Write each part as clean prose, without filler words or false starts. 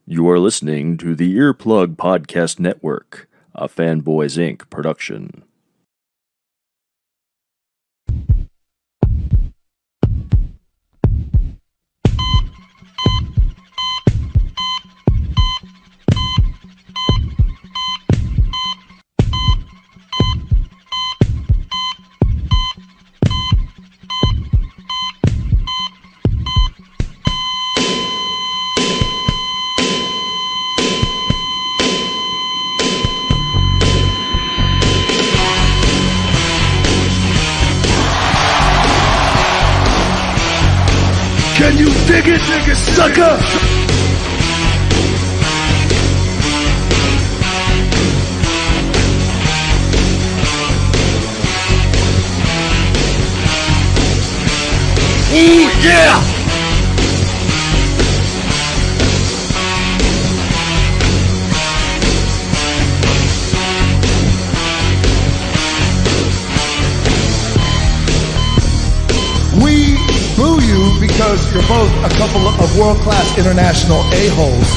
You are listening to the Earplug Podcast Network, a Fanboys Inc. production. Can you dig it, sucker? Ooh, yeah! We boo you because you're both a couple of world-class international a-holes.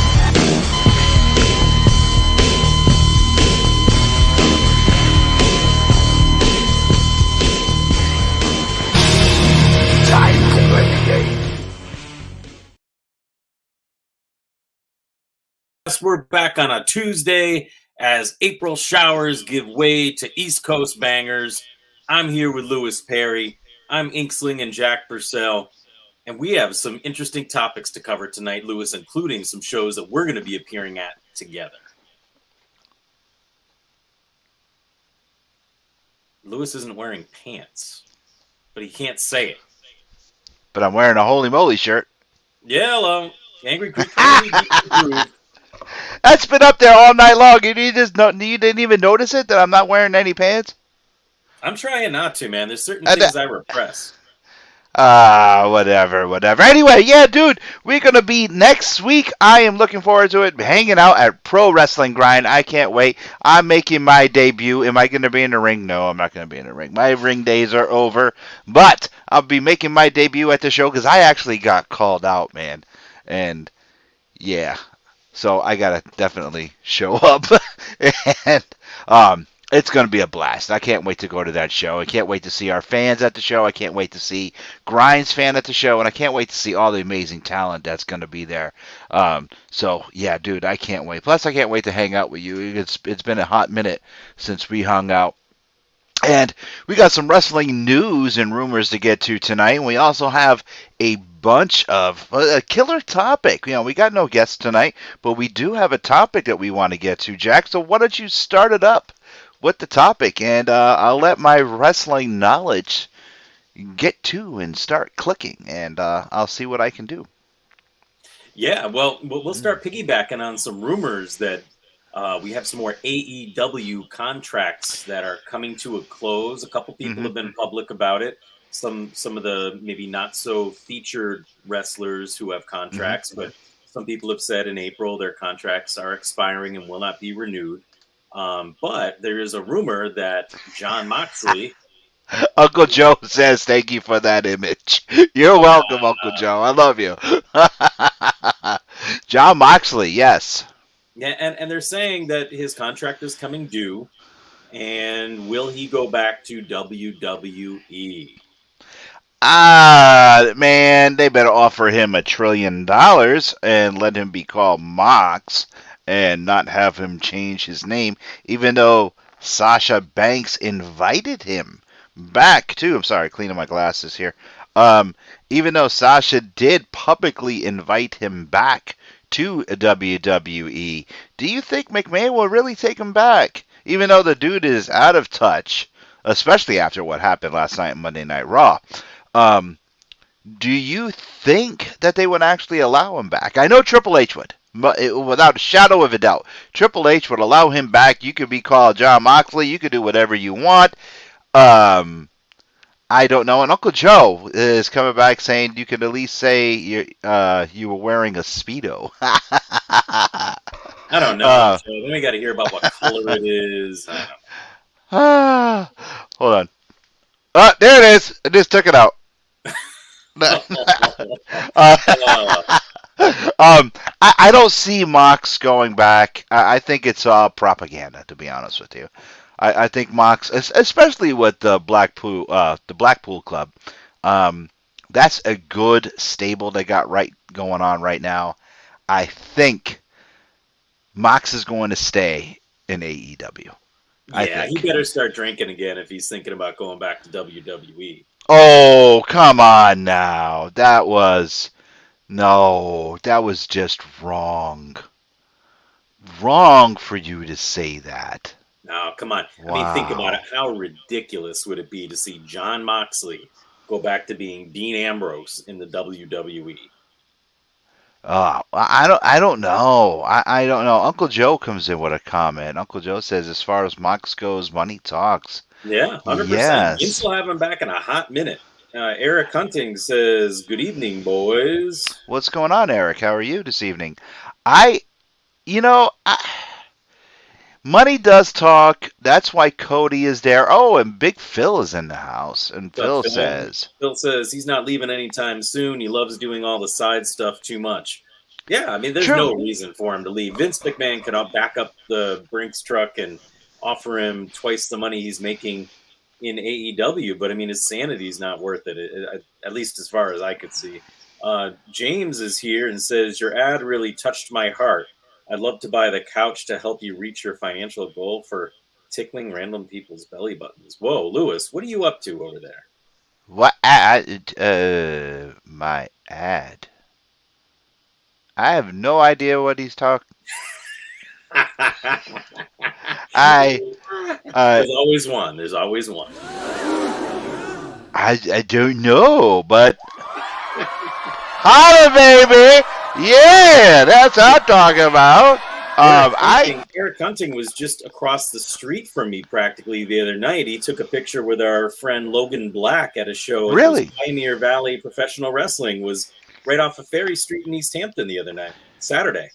Time to play the game. Yes, we're back on a Tuesday as April showers give way to East Coast bangers. I'm here with Lewis Perry. I'm Inksling and Jack Purcell. And we have some interesting topics to cover tonight, Lewis, including some shows that we're going to be appearing at together. Lewis isn't wearing pants, but he can't say it. But I'm wearing a Holy Moly shirt. Yeah, hello. Angry Groove. That's been up there all night long. You didn't even notice it that I'm not wearing any pants? I'm trying not to, man. There's certain things I repress. Whatever. Anyway, yeah, dude, we're going to be next week. I am looking forward to it. Hanging out at Pro Wrestling Grind. I can't wait. I'm making my debut. Am I going to be in the ring? No, I'm not going to be in the ring. My ring days are over. But I'll be making my debut at the show because I actually got called out, man. And, yeah. So I got to definitely show up. And, it's going to be a blast. I can't wait to go to that show. I can't wait to see our fans at the show. I can't wait to see Grind's fan at the show. And I can't wait to see all the amazing talent that's going to be there. So, yeah, dude, I can't wait. Plus, I can't wait to hang out with you. It's been a hot minute since we hung out. And we got some wrestling news and rumors to get to tonight. And we also have a bunch of a killer topic. You know, we got no guests tonight, but we do have a topic that we want to get to, Jack. So why don't you start it up with the topic, and I'll let my wrestling knowledge get to and start clicking, and I'll see what I can do. Yeah, well, we'll start piggybacking on some rumors that we have some more AEW contracts that are coming to a close. A couple people have been public about it. Some of the maybe not so featured wrestlers who have contracts, but some people have said in April their contracts are expiring and will not be renewed. But there is a rumor that Jon Moxley... Uncle Joe says thank you for that image. You're welcome, Uncle Joe. I love you. Jon Moxley, yes. Yeah, and they're saying that his contract is coming due, and will he go back to WWE? Man, they better offer him $1 trillion and let him be called Mox and not have him change his name, even though Sasha Banks invited him back too. I'm sorry, cleaning my glasses here. Even though Sasha did publicly invite him back to WWE, do you think McMahon will really take him back? Even though the dude is out of touch, especially after what happened last night on Monday Night Raw. Do you think that they would actually allow him back? I know Triple H would. Without a shadow of a doubt, Triple H would allow him back. You could be called Jon Moxley. You could do whatever you want. I don't know. And Uncle Joe is coming back saying you can at least say you were wearing a Speedo. I don't know. Then we got to hear about what color it is. Hold on. There it is. I just took it out. I don't see Mox going back. I think it's all propaganda, to be honest with you. I think Mox, especially with the Blackpool Club, that's a good stable they got right going on right now. I think Mox is going to stay in AEW. I Yeah, he think. better start drinking again if he's thinking about going back to WWE. Oh, come on now. That was just wrong. Wrong for you to say that. Now, come on. I mean, think about it. Wow. How ridiculous would it be to see John Moxley go back to being Dean Ambrose in the WWE? I don't know. I don't know. Uncle Joe comes in with a comment. Uncle Joe says, as far as Mox goes, money talks. Yeah, 100%. Vince Yes. will have him back in a hot minute. Eric Hunting says, "Good evening, boys." What's going on, Eric? How are you this evening? I, you know, I, money does talk. That's why Cody is there. Oh, and Big Phil is in the house. And What's up, Phil Phil? says, Phil says he's not leaving anytime soon. He loves doing all the side stuff too much. Yeah, I mean, there's true. no reason for him to leave. Vince McMahon could back up the Brinks truck and offer him twice the money he's making in AEW, but I mean, his sanity's not worth it, at least as far as I could see. James is here and says, "Your ad really touched my heart. I'd love to buy the couch to help you reach your financial goal for tickling random people's belly buttons." Whoa, Lewis, what are you up to over there? What ad? My ad. I have no idea what he's talking. I, There's always one. There's always one. I don't know, but holla, baby. Yeah, that's what I'm talking about. Eric Hunting was just across the street from me practically the other night. He took a picture with our friend Logan Black at a show. Really? Pioneer Valley Professional Wrestling was right off of Ferry Street in East Hampton the other night, Saturday.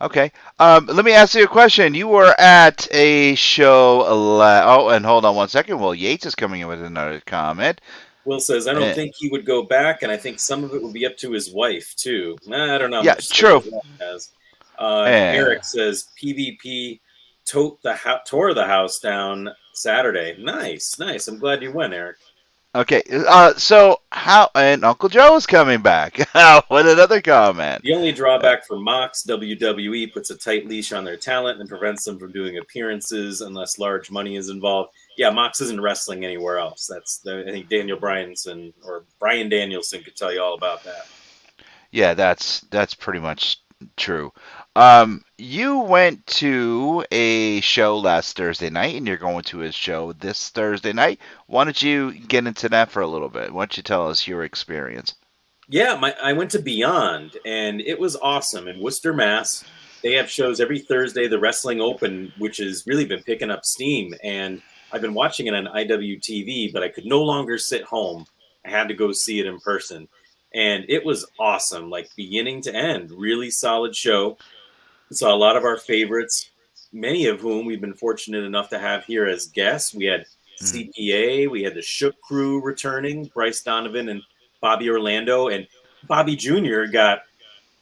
Okay. Let me ask you a question. You were at a show. Oh, and hold on one second. Well, Yates is coming in with another comment. Will says, "I don't think he would go back, and I think some of it would be up to his wife too." I don't know. Yeah, true. Eric says, "PvP tore the house down Saturday." Nice. I'm glad you went, Eric. Okay. So how? And Uncle Joe is coming back. With another comment. The only drawback for Mox, WWE puts a tight leash on their talent and prevents them from doing appearances unless large money is involved. Yeah, Mox isn't wrestling anywhere else. I think Brian Danielson could tell you all about that. Yeah, that's pretty much true. You went to a show last Thursday night, and you're going to a show this Thursday night. Why don't you get into that for a little bit? Why don't you tell us your experience? Yeah, I went to Beyond, and it was awesome. In Worcester, Mass, they have shows every Thursday, the Wrestling Open, which has really been picking up steam. And I've been watching it on IWTV, but I could no longer sit home. I had to go see it in person. And it was awesome, like beginning to end. Really solid show. Saw a lot of our favorites, many of whom we've been fortunate enough to have here as guests. We had CPA, we had the Shook Crew returning, Bryce Donovan and Bobby Orlando, and Bobby Jr. got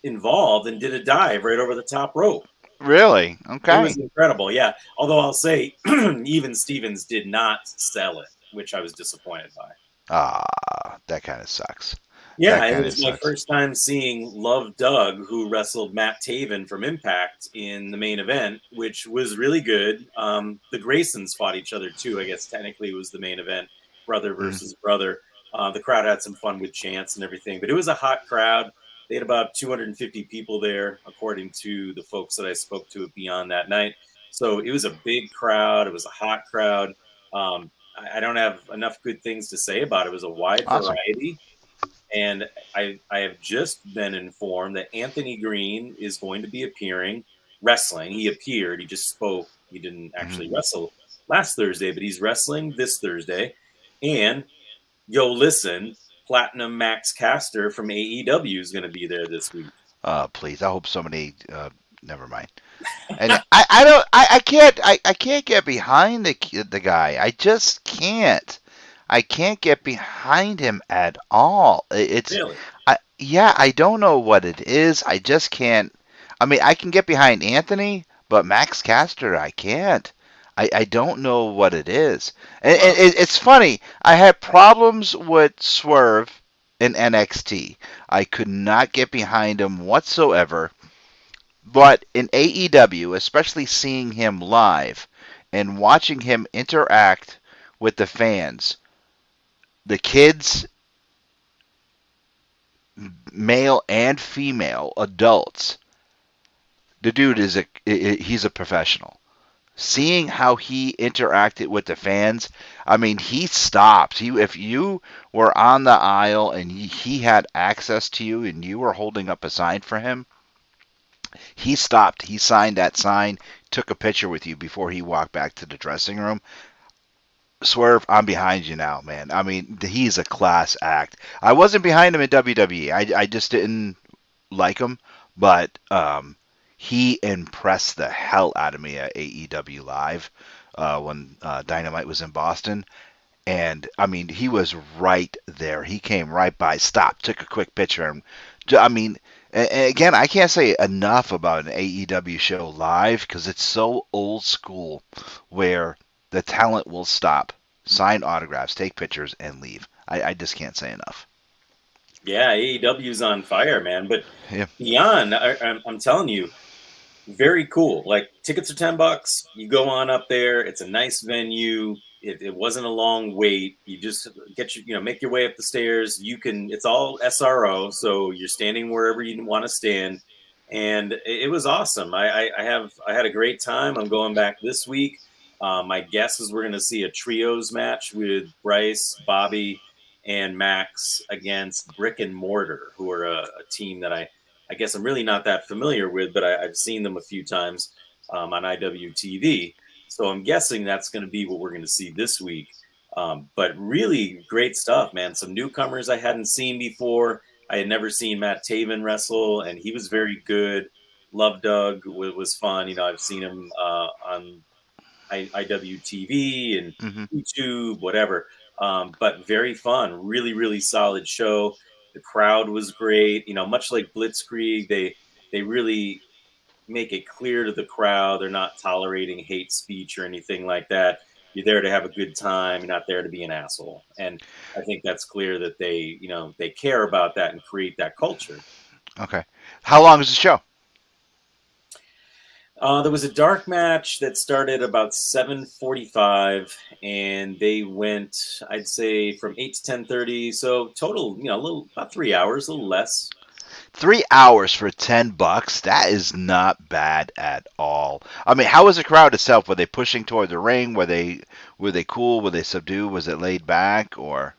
involved and did a dive right over the top rope. Really? Okay. It was incredible, yeah. Although I'll say, even Stevens did not sell it, which I was disappointed by. That kind of sucks. Yeah, it was my first time seeing Love Doug, who wrestled Matt Taven from Impact in the main event, which was really good. The Graysons fought each other too. I guess technically it was the main event, brother versus brother. The crowd had some fun with chants and everything, but it was a hot crowd. They had about 250 people there, according to the folks that I spoke to at Beyond that night. So it was a big crowd. It was a hot crowd. I don't have enough good things to say about it. It was a wide variety. And I have just been informed that Anthony Green is going to be appearing wrestling. He appeared. He just spoke. He didn't actually wrestle last Thursday, but he's wrestling this Thursday. And listen, Platinum Max Caster from AEW is going to be there this week. Please, I hope somebody. Never mind. And I can't get behind the guy. I just can't. I can't get behind him at all. It's really? Yeah, I don't know what it is. I just can't. I mean, I can get behind Anthony, but Max Caster, I can't. I don't know what it is. And Well, it's funny. I had problems with Swerve in NXT. I could not get behind him whatsoever. But in AEW, especially seeing him live and watching him interact with the fans, the kids, male and female, adults, the dude he's a professional. Seeing how he interacted with the fans, I mean, he stopped. If you were on the aisle and he had access to you and you were holding up a sign for him, he stopped. He signed that sign, took a picture with you before he walked back to the dressing room. Swerve, I'm behind you now, man. I mean, he's a class act. I wasn't behind him in WWE. I just didn't like him, but he impressed the hell out of me at AEW Live when Dynamite was in Boston. And I mean, he was right there. He came right by, stopped, took a quick picture. And I mean, and again, I can't say enough about an AEW show live because it's so old school, where the talent will stop, sign autographs, take pictures, and leave. I just can't say enough. yeah, AEW's on fire, man. But Yeah. beyond, I'm telling you, very cool. Like tickets are $10. You go on up there. It's a nice venue. It wasn't a long wait. You just make your way up the stairs. You can. It's all SRO, so you're standing wherever you want to stand, and it was awesome. I had a great time. I'm going back this week. My guess is we're going to see a trios match with Bryce, Bobby, and Max against Brick and Mortar, who are a team that I guess I'm really not that familiar with, but I've seen them a few times on IWTV. So I'm guessing that's going to be what we're going to see this week. But really great stuff, man. Some newcomers I hadn't seen before. I had never seen Matt Taven wrestle, and he was very good. Love Doug was fun. I've seen him on IWTV and Hmm. YouTube, whatever. But very fun, really, really solid show. The crowd was great. Much like Blitzkrieg, they really make it clear to the crowd they're not tolerating hate speech or anything like that. You're there to have a good time. You're not there to be an asshole. And I think that's clear that they care about that and create that culture. Okay. How long is the show? There was a dark match that started about 7:45, and they went, I'd say, from 8 to 10:30. So total, a little about 3 hours, a little less. 3 hours for $10. That is not bad at all. I mean, how was the crowd itself? Were they pushing toward the ring? Were they cool? Were they subdued? Was it laid back or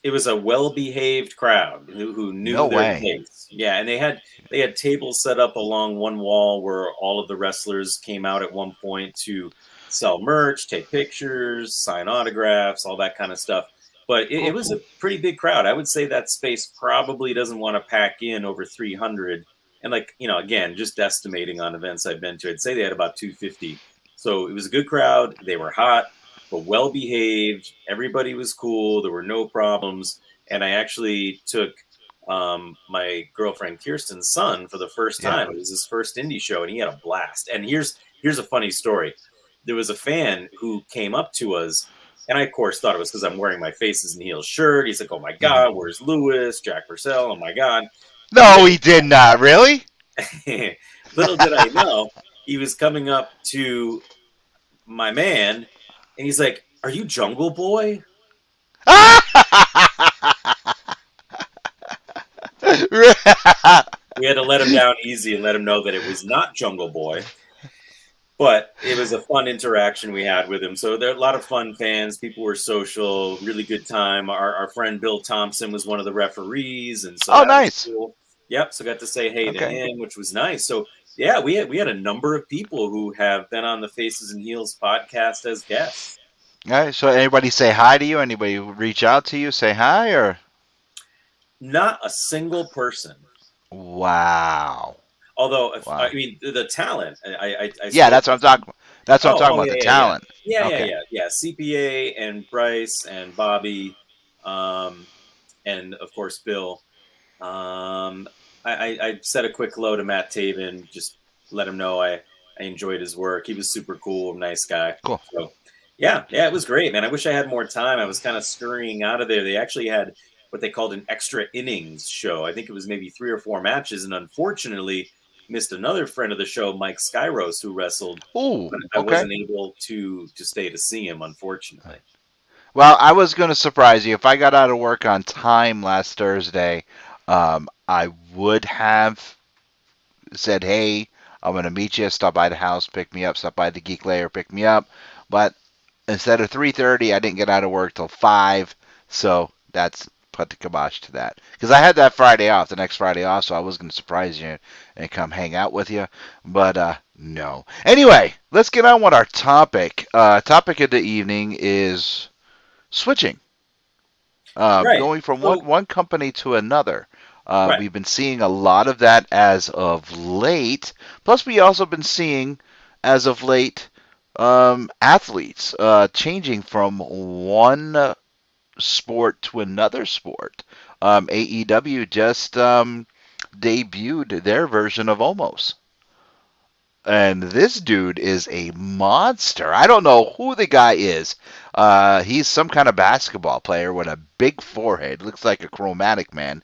It was a well-behaved crowd who knew no their way? place. Yeah, and they had tables set up along one wall where all of the wrestlers came out at one point to sell merch, take pictures, sign autographs, all that kind of stuff. But it was a pretty big crowd. I would say that space probably doesn't want to pack in over 300. And again, just estimating on events I've been to, I'd say they had about 250. So it was a good crowd. They were hot but well behaved. Everybody was cool. There were no problems. And I actually took my girlfriend Kirsten's son for the first Yeah. time. It was his first indie show, and he had a blast. And here's a funny story. There was a fan who came up to us, and I of course thought it was because I'm wearing my Faces and Heels shirt. He's like, "Oh my Hmm. God, where's Lewis? Jack Purcell? Oh my God!" No, he did not. Really? Little did I know, he was coming up to my man, and he's like, "Are you Jungle Boy?" We had to let him down easy and let him know that it was not Jungle Boy. But it was a fun interaction we had with him. So there are a lot of fun fans. People were social, really good time. Our friend Bill Thompson was one of the referees, and so Oh, that was nice. cool. Yep. So got to say hey to Okay. him, which was nice. So yeah, we had a number of people who have been on the Faces and Heels podcast as guests. All right. So, anybody say hi to you? Anybody reach out to you, say hi, or Not a single person. wow, Although, I wow? mean, the talent. I Yeah, spoke that's what to I'm talking about. That's what I'm talking about. Yeah, The yeah, yeah, talent. yeah, yeah, Okay. yeah, yeah. CPA and Bryce and Bobby, um, and of course Bill. I said a quick hello to Matt Taven, just let him know I enjoyed his work. He was super cool, nice guy. Cool. So yeah, it was great, man. I wish I had more time. I was kind of scurrying out of there. They actually had what they called an extra innings show. I think it was maybe 3 or 4 matches, and unfortunately missed another friend of the show, Mike Skyros, who wrestled. Ooh, But I okay. wasn't able to stay to see him, unfortunately. Well, I was going to surprise you. If I got out of work on time last Thursday, I would have said, "Hey, I'm going to meet you. Stop by the house, pick me up. Stop by the Geek Lair, pick me up." But instead of 3:30, I didn't get out of work till 5, so that's put the kibosh to that. Because I had that Friday off, the next Friday off, so I was going to surprise you and come hang out with you. But no. Anyway, let's get on with our topic. Topic of the evening is switching, Right. going from So one company to another. right. We've been seeing a lot of that as of late. Plus, we also been seeing, as of late, athletes changing from one sport to another sport. AEW just debuted their version of Omos. And this dude is a monster. I don't know who the guy is. He's some kind of basketball player with a big forehead. Looks like a chromatic man.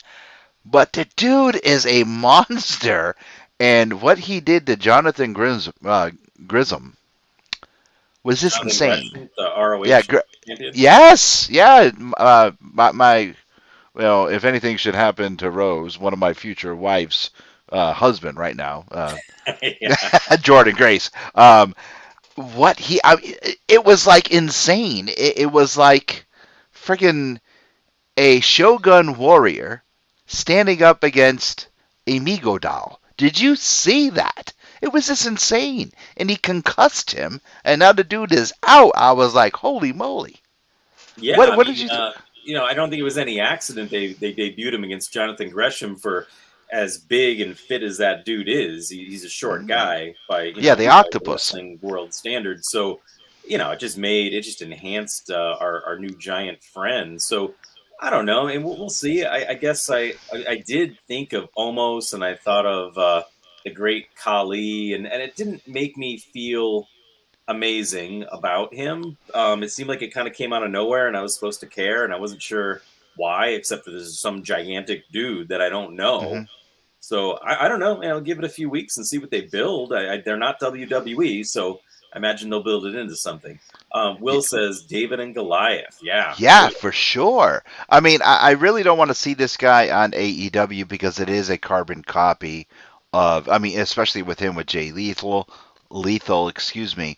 But the dude is a monster. And what he did to Jonathan Grissom was just Jonathan insane. Gresham, the ROH Yeah, champion. yes, yeah. My well, if anything should happen to Rose, one of my future wife's husband right now, Yeah. Jordan Grace. What it was like insane. It was like freaking a Shogun warrior standing up against a Migo doll. Did you see that? It was just insane. And he concussed him, and now the dude is out. I was like, holy moly. Yeah, I What did mean, you I don't think it was any accident they debuted him against Jonathan Gresham for as big and fit as that dude is. He's a short guy by Yeah, the by octopus. wrestling world standards. So it just enhanced our new giant friend. So I don't know, and we'll see. I guess I did think of Omos, and I thought of the great Kali, and it didn't make me feel amazing about him. It seemed like it kind of came out of nowhere, and I was supposed to care, and I wasn't sure why, except that this is some gigantic dude that I don't know. Hmm. So I don't know. I'll give it a few weeks and see what they build. They're not WWE, so I imagine they'll build it into something. Will says David and Goliath. Yeah, Yeah, good. for sure. I mean, I really don't want to see this guy on AEW because it is a carbon copy of, I mean, especially with him with Jay Lethal, excuse me.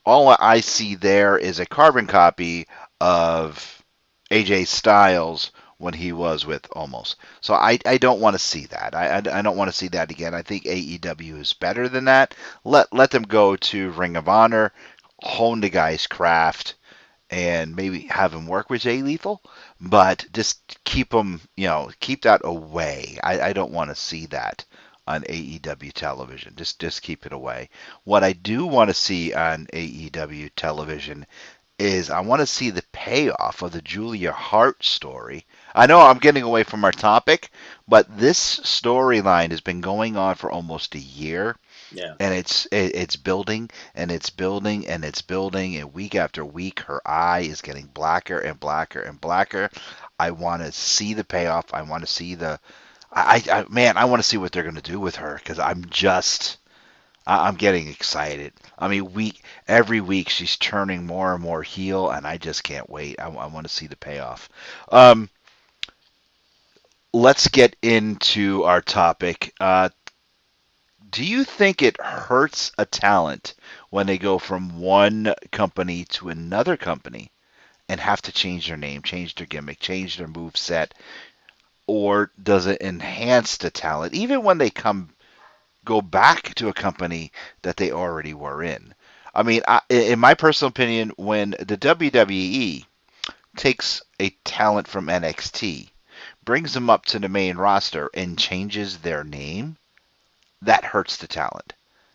All I see there is a carbon copy of AJ Styles when he was with Omos. So I don't want to see that. I don't want to see that again. I think AEW is better than that. Let them go to Ring of Honor, hone the guy's craft, and maybe have him work with Jay Lethal, but just keep him, keep that away. I don't want to see that on AEW television. Just keep it away. What I do want to see on AEW television is I want to see the payoff of the Julia Hart story. I know I'm getting away from our topic, but this storyline has been going on for almost a year, Yeah. and it's building and it's building and it's building, and week after week her eye is getting blacker and blacker and blacker. I want to see the payoff. I want to see the man, I want to see what they're going to do with her because I'm getting excited. I mean, every week she's turning more and more heel, and I just can't wait. I want to see the payoff. Um, let's get into our topic. Do you think it hurts a talent when they go from one company to another company and have to change their name, change their gimmick, change their move set, or does it enhance the talent even when they go back to a company that they already were in? I mean, in my personal opinion, when the WWE takes a talent from NXT, brings them up to the main roster, and changes their name, that hurts the talent.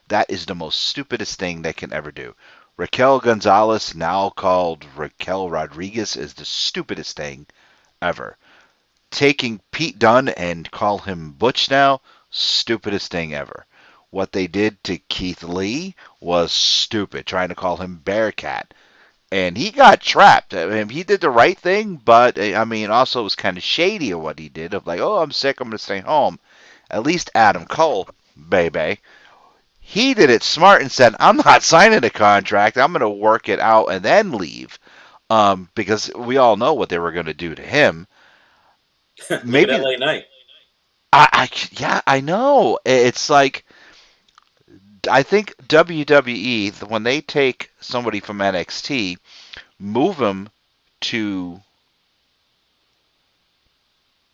That is the most stupidest thing they can ever do. Raquel Gonzalez, now called Raquel Rodriguez, is the stupidest thing ever. taking Pete Dunne and call him Butch now, stupidest thing ever. What they did to Keith Lee was stupid, trying to call him Bearcat. And he got trapped. I mean, he did the right thing, but I mean, also it was kind of shady of what he did. Of like, oh, I'm sick, I'm gonna stay home. At least Adam Cole, baby, he did it smart and said, I'm not signing a contract. I'm gonna work it out and then leave. Because we all know what they were gonna do to him. Look at LA Knight. Yeah, I know. It's like I think WWE when they take somebody from NXT, move them to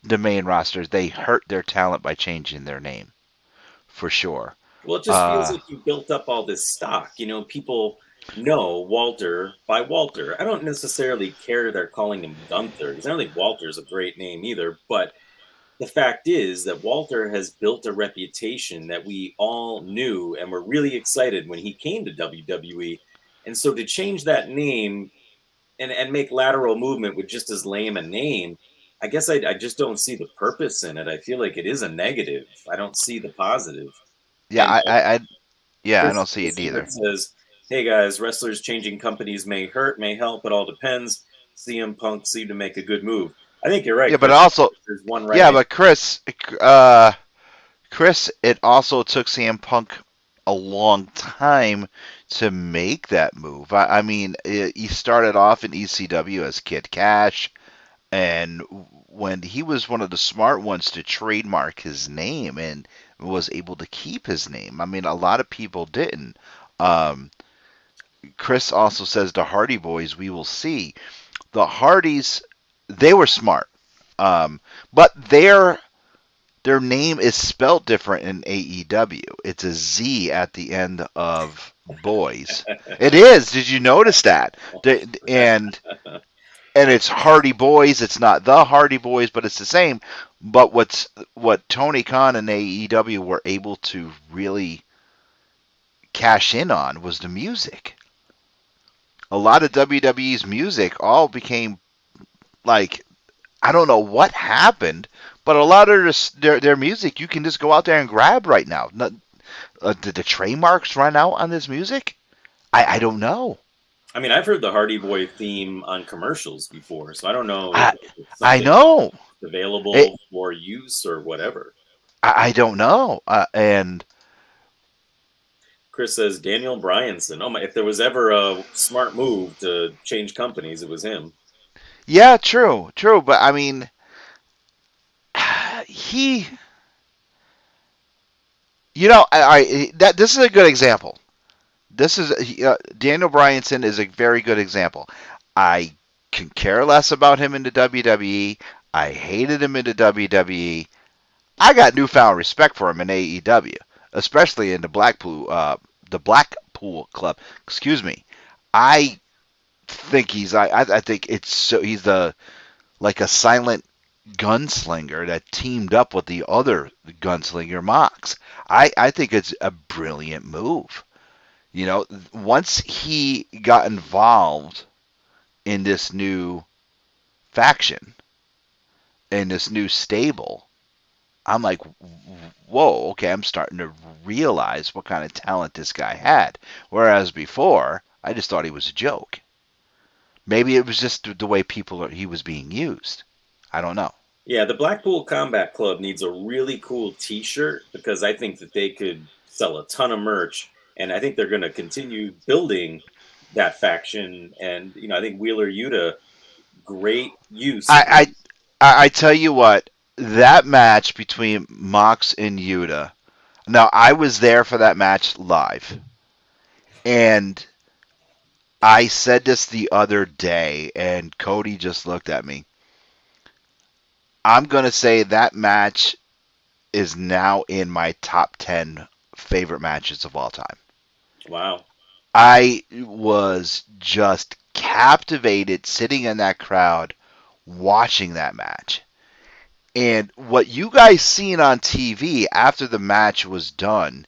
the main rosters, they hurt their talent by changing their name, for sure. Well, it just feels like you built up all this stock. You know, people know Walter by Walter. I don't necessarily care they're calling him Gunther, because I don't think Walter's a great name either. But the fact is that Walter has built a reputation that we all knew and were really excited when he came to WWE. And so to change that name and make lateral movement with just as lame a name, I guess I just don't see the purpose in it. I feel like it is a negative. I don't see the positive. Yeah, And I don't see it either. says, hey guys, wrestlers changing companies may hurt, may help, it all depends. CM Punk seemed to make a good move. I think you're right. Yeah, but Chris. also, There's one right. yeah, but Chris, it also took CM Punk a long time to make that move. I mean, he started off in ECW as Kid Cash, and when he was one of the smart ones to trademark his name and was able to keep his name. I mean, a lot of people didn't. Chris also says the Hardy Boys, we will see. The Hardys, they were smart, but their name is spelled different in AEW. It's a Z at the end of boys. It is. Did you notice that? And it's Hardy Boys. It's not the Hardy Boys, but it's the same. But what Tony Khan and AEW were able to really cash in on was the music. A lot of WWE's music all became like, I don't know what happened, but a lot of their music you can just go out there and grab right now. Did the trademarks run out on this music? I don't know. I mean, I've heard the Hardy Boy theme on commercials before, so I don't know. I know. Available for use or whatever. I don't know. And Chris says Daniel Bryanson. Oh my! If there was ever a smart move to change companies, it was him. Yeah, true. But I mean, he, this is a good example. This is Daniel Bryanson is a very good example. I can care less about him in the WWE. I hated him in the WWE. I got newfound respect for him in AEW, especially in the Blackpool Club. Excuse me. I think I think it's so he's like a silent gunslinger that teamed up with the other gunslinger Mox. I think it's a brilliant move. You know, once he got involved in this new faction, in this new stable, I'm like, whoa, okay, I'm starting to realize what kind of talent this guy had. Whereas before, I just thought he was a joke. Maybe it was just the way he was being used. I don't know. Yeah, the Blackpool Combat Club needs a really cool T-shirt because I think that they could sell a ton of merch. And I think they're going to continue building that faction. And, I think Wheeler Yuta, great use. I tell you what, that match between Mox and Yuta. Now, I was there for that match live. And I said this the other day, and Cody just looked at me. I'm going to say that match is now in my top 10 favorite matches of all time. Wow. I was just captivated sitting in that crowd watching that match. And what you guys seen on TV after the match was done,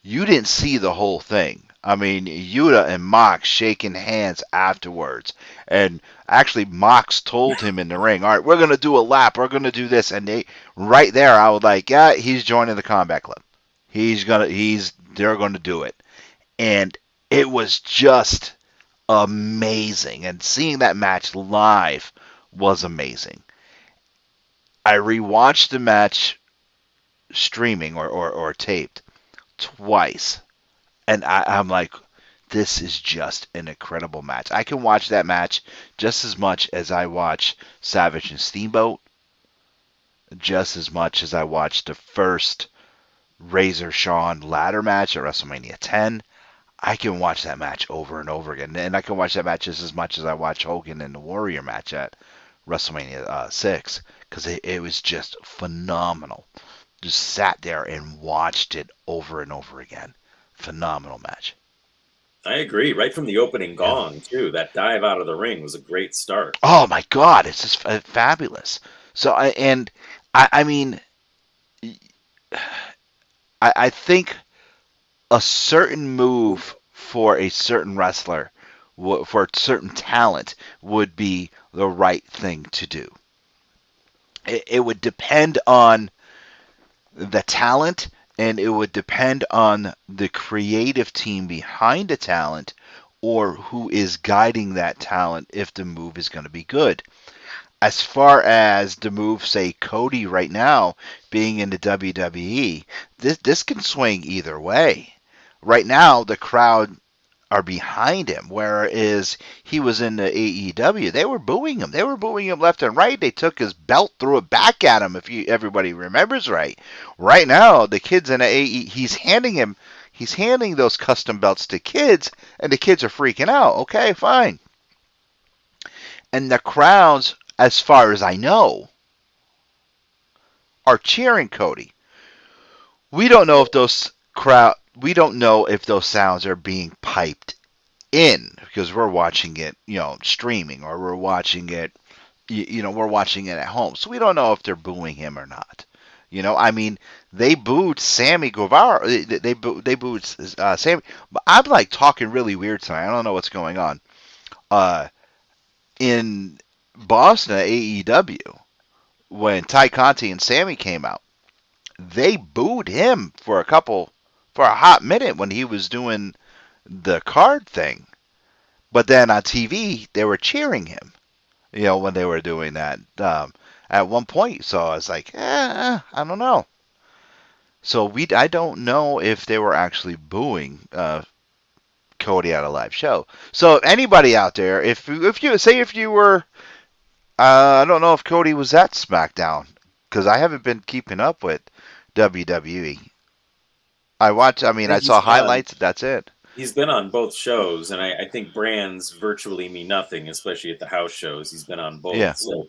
you didn't see the whole thing. I mean, Yuta and Mox shaking hands afterwards. And actually, Mox told him in the ring, all right, we're going to do a lap. We're going to do this. And right there, I was like, yeah, he's joining the Combat Club. They're going to do it. And it was just amazing. And seeing that match live was amazing. I rewatched the match streaming or taped twice. And I'm like, this is just an incredible match. I can watch that match just as much as I watch Savage and Steamboat, just as much as I watched the first Razor Shawn ladder match at WrestleMania 10. I can watch that match over and over again. And I can watch that match just as much as I watch Hogan and the Warrior match at WrestleMania 6, because it was just phenomenal. Just sat there and watched it over and over again. Phenomenal match. I agree. Right from the opening gong, too. That dive out of the ring was a great start. Oh my God, it's just fabulous. So I mean, I think a certain move for a certain wrestler, for a certain talent, would be the right thing to do. It would depend on the talent, and it would depend on the creative team behind the talent, or who is guiding that talent if the move is going to be good. As far as the move, say, Cody right now being in the WWE, this can swing either way. Right now, the crowd are behind him, whereas he was in the AEW. They were booing him. They were booing him left and right. They took his belt, threw it back at him, if everybody remembers right. Right now, the kids in the AE, he's handing those custom belts to kids, and the kids are freaking out. Okay, fine. And the crowds, as far as I know, are cheering Cody. We don't know if those sounds are being piped in, because we're watching it, streaming, or we're watching it, we're watching it at home. So we don't know if they're booing him or not. I mean, they booed Sammy Guevara. They booed Sammy. But I'm like talking really weird tonight. I don't know what's going on. In Boston at AEW, when Ty Conti and Sammy came out, they booed him for a hot minute when he was doing the card thing. But then on TV, they were cheering him, when they were doing that at one point. So I was like, I don't know. So I don't know if they were actually booing Cody at a live show. So anybody out there, if you were, I don't know if Cody was at SmackDown, because I haven't been keeping up with WWE. I saw highlights. That's it. He's been on both shows, and I think brands virtually mean nothing, especially at the house shows. He's been on both. Yeah. So,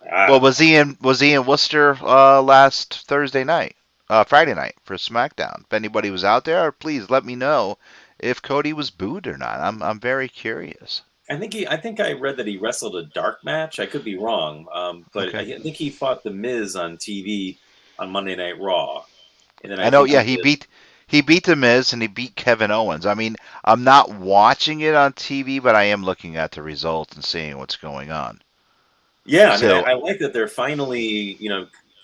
well, was he in Worcester last Friday night for SmackDown? If anybody was out there, please let me know if Cody was booed or not. I'm very curious. I think I read that he wrestled a dark match. I could be wrong, but okay. I think he fought The Miz on TV on Monday Night Raw. And then I know, he beat The Miz and he beat Kevin Owens. I mean, I'm not watching it on TV, but I am looking at the results and seeing what's going on. Yeah, I like that they're finally,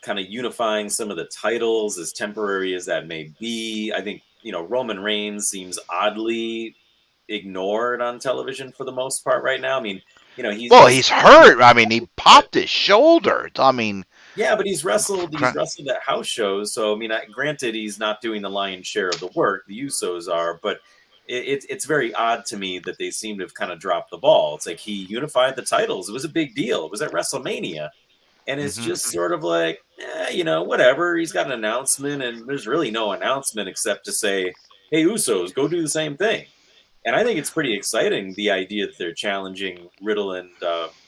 kind of unifying some of the titles, as temporary as that may be. I think, Roman Reigns seems oddly ignored on television for the most part right now. I mean, he's hurt. I mean, he popped his shoulder. I mean, yeah, but he's wrestled at house shows. So, I mean, granted, he's not doing the lion's share of the work. The Usos are, but it's very odd to me that they seem to have kind of dropped the ball. It's like he unified the titles. It was a big deal. It was at WrestleMania. And it's just sort of like, whatever. He's got an announcement, and there's really no announcement except to say, hey, Usos, go do the same thing. And I think it's pretty exciting, the idea that they're challenging Riddle and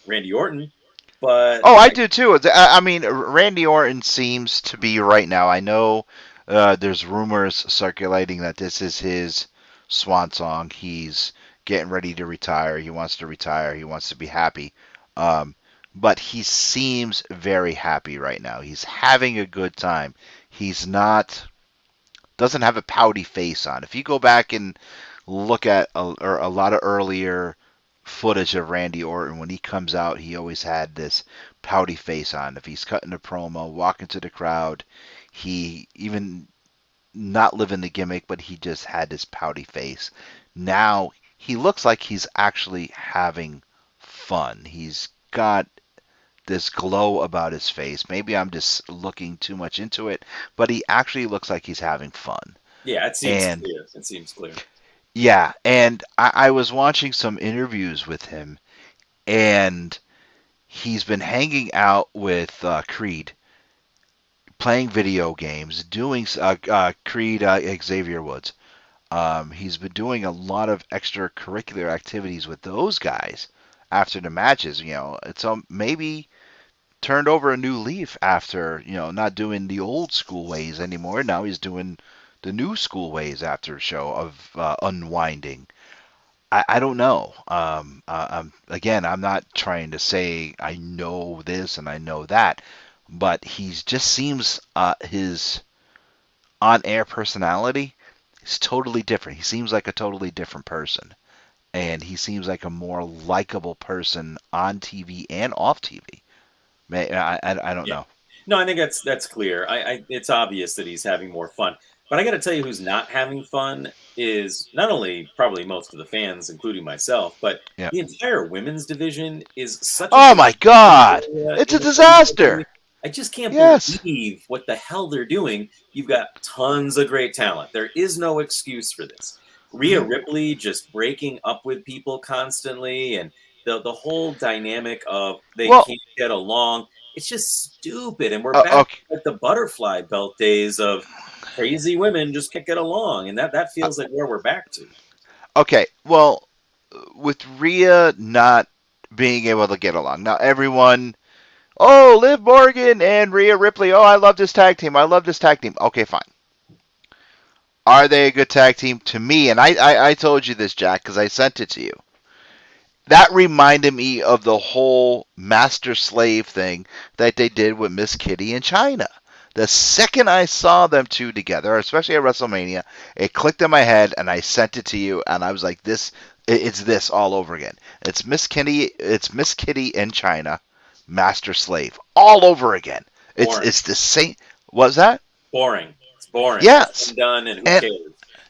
Randy Orton. But I do too. I mean, Randy Orton seems to be right now. I know there's rumors circulating that this is his swan song. He's getting ready to retire. He wants to retire. He wants to be happy. But he seems very happy right now. He's having a good time. He's not doesn't have a pouty face on. If you go back and look at a lot of earlier footage of Randy Orton, when he comes out, he always had this pouty face on. If he's cutting a promo, walking to the crowd, he even not living the gimmick, but he just had this pouty face. Now he looks like he's actually having fun. He's got this glow about his face. Maybe I'm just looking too much into it, but he actually looks like he's having fun. Yeah, it seems And clear. It seems clear. yeah, and I was watching some interviews with him, and he's been hanging out with Creed, playing video games, doing Creed Xavier Woods. He's been doing a lot of extracurricular activities with those guys after the matches. It's maybe turned over a new leaf after not doing the old school ways anymore. Now he's doing the new school ways after a show of unwinding. I don't know. Again, I'm not trying to say I know this and I know that, but he just seems his on-air personality is totally different. He seems like a totally different person, and he seems like a more likable person on TV and off TV. I don't know. No, I think that's clear. It's obvious that he's having more fun. But I got to tell you, who's not having fun is not only probably most of the fans, including myself, but Yeah. the entire women's division is such. Oh my God! It's a disaster. I just can't Yes. believe what the hell they're doing. You've got tons of great talent. There is no excuse for this. Rhea Ripley just breaking up with people constantly, and the whole dynamic of they can't get along. It's just stupid, and we're back at the butterfly belt days of crazy women just can't get along, and that feels like where we're back to. Okay, well, with Rhea not being able to get along, now everyone, Liv Morgan and Rhea Ripley, I love this tag team. I love this tag team. Okay, fine. Are they a good tag team? To me, and I told you this, Jack, because I sent it to you. That reminded me of the whole master-slave thing that they did with Miss Kitty and Chyna. The second I saw them two together, especially at WrestleMania, it clicked in my head, and I sent it to you, and I was like, it's this all over again. It's Miss Kitty and Chyna, master-slave, all over again. It's the same. What's that? Boring. It's boring. Yes. It's done, and who cares?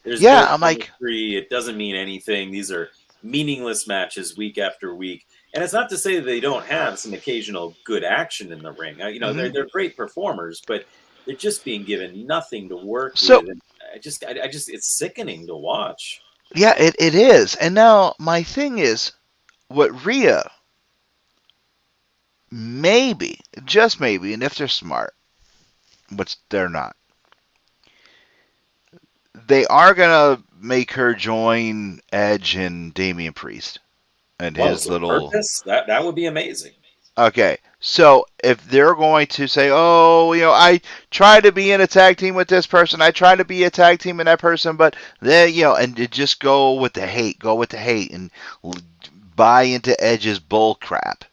There's I'm like, it doesn't mean anything. These are meaningless matches week after week. And it's not to say that they don't have some occasional good action in the ring. They're great performers, but they're just being given nothing to work with. And I just it's sickening to watch. Yeah, it is. And now my thing is, what Rhea maybe, just maybe, and if they're smart, which they're not, they are gonna make her join Edge and Damian Priest and his little purpose? That would be amazing. Okay, so if they're going to say, I try to be in a tag team with this person, I try to be a tag team with that person, but they, and just go with the hate, and buy into Edge's bull crap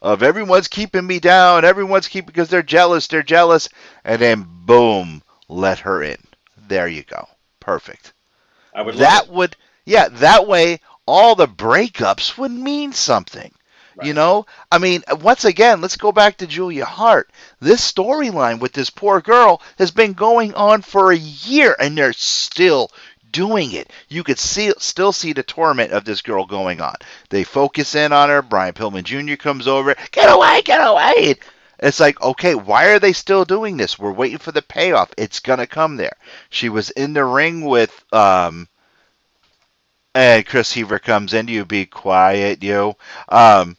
of everyone's keeping me down, because they're jealous, and then boom, let her in. There you go. Perfect. That way all the breakups would mean something. Right. I mean, once again, let's go back to Julia Hart. This storyline with this poor girl has been going on for a year, and they're still doing it. You could still see the torment of this girl going on. They focus in on her. Brian Pillman Jr. comes over. Get away! It's like, okay, why are they still doing this? We're waiting for the payoff. It's going to come there. She was in the ring with, and Chris Heaver comes in. You be quiet, you. I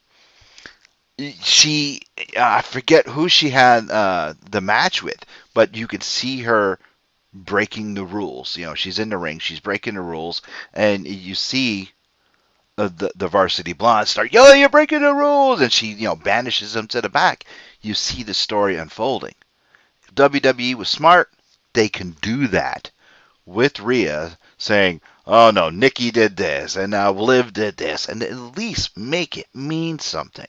forget who she had the match with, but you could see her breaking the rules. She's in the ring. She's breaking the rules, and you see the Varsity Blonde start yelling, "You're breaking the rules!" And she, banishes them to the back. You see the story unfolding. If WWE was smart, they can do that with Rhea saying, "Oh no, Nikki did this, and now Liv did this," and at least make it mean something,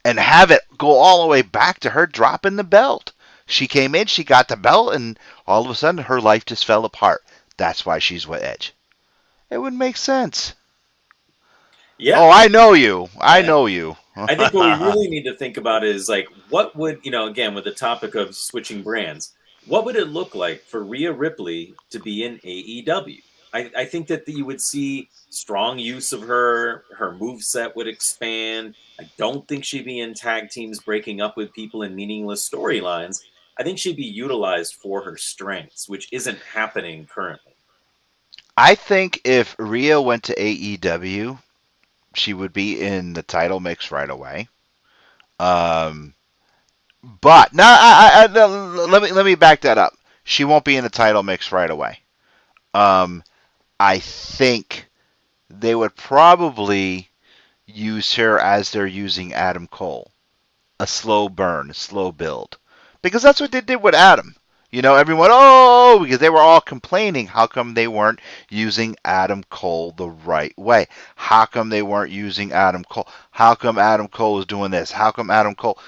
and have it go all the way back to her dropping the belt. She came in, she got the belt, and all of a sudden her life just fell apart. That's why she's with Edge. It would make sense. Yeah, Oh, I know you. I I, know you. I think what we really need to think about is like, what would, again, with the topic of switching brands, what would it look like for Rhea Ripley to be in AEW? I think that you would see strong use of her. Her move set would expand. I don't think she'd be in tag teams breaking up with people in meaningless storylines. I think she'd be utilized for her strengths, which isn't happening currently. I think if Rhea went to AEW, she would be in the title mix right away. Um, but now, no, let me back that up. She won't be in the title mix right away. Um, I think they would probably use her as they're using Adam Cole, a slow burn, a slow build, because that's what they did with Adam. Everyone, oh, because they were all complaining. How come they weren't using Adam Cole the right way? How come they weren't using Adam Cole? How come Adam Cole was doing this? How come Adam Cole?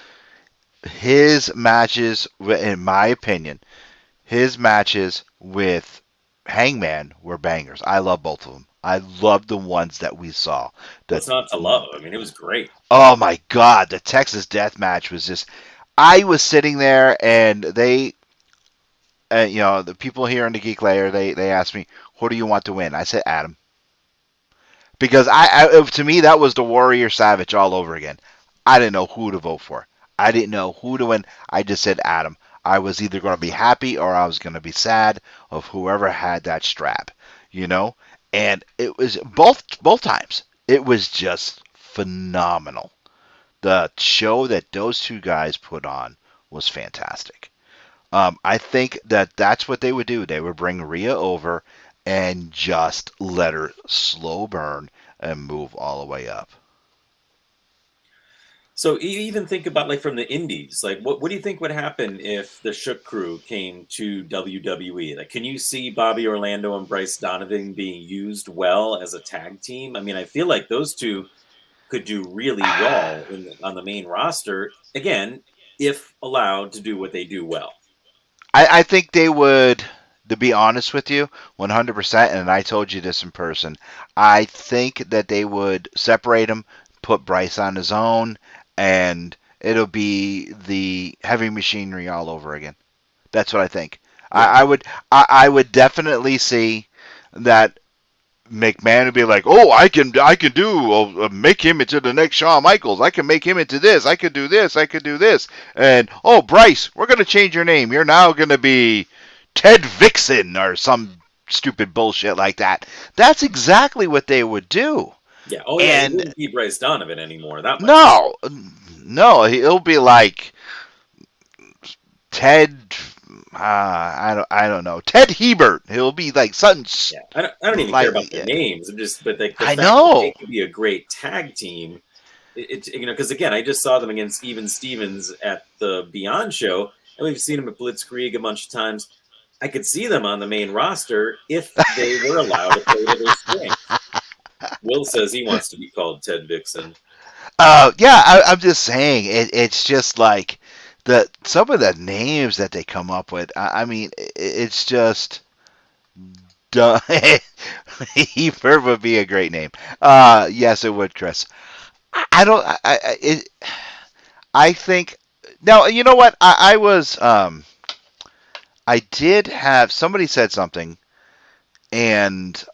His matches, in my opinion, his matches with Hangman were bangers. I love both of them. I love the ones that we saw. What's not to love? I mean, it was great. Oh my God, the Texas Death Match was just. I was sitting there, and the people here in the Geek Layer, they asked me, "Who do you want to win?" I said Adam, because to me that was the Warrior Savage all over again. I didn't know who to vote for. I didn't know who to win. I just said Adam. I was either going to be happy or I was going to be sad of whoever had that strap, And it was both times. It was just phenomenal. The show that those two guys put on was fantastic. I think that's what they would do. They would bring Rhea over and just let her slow burn and move all the way up. So you even think about like from the indies, like what do you think would happen if the Shook Crew came to WWE? Like, can you see Bobby Orlando and Bryce Donovan being used well as a tag team? I mean, I feel like those two could do really well on the main roster again, if allowed to do what they do well. I think they would, to be honest with you, 100%, and I told you this in person, I think that they would separate them, put Bryce on his own, and it'll be the heavy machinery all over again. That's what I think. Yeah. I would definitely see that McMahon would be like, "Oh, I can make him into the next Shawn Michaels. I can make him into this. I could do this. I could do this." And oh, Bryce, we're gonna change your name. You're now gonna be Ted Vixen or some stupid bullshit like that. That's exactly what they would do. Yeah. Oh, yeah. It wouldn't be Bryce Donovan anymore. That much. No, he'll be like Ted. I don't know. Ted Hebert. He'll be like something. Yeah, I don't even care about the names. But the I fact know that they could be a great tag team. Because again, I just saw them against Even Stevens at the Beyond show, and we've seen them at Blitzkrieg a bunch of times. I could see them on the main roster if they were allowed to play to their strength. Will says he wants to be called Ted Vixen. Yeah, I'm just saying it's just like some of the names that they come up with. I mean, it's just dumb. Hebert would be a great name. Yes, it would, Chris. I don't. I think now. You know what? I was. I did have somebody said something, and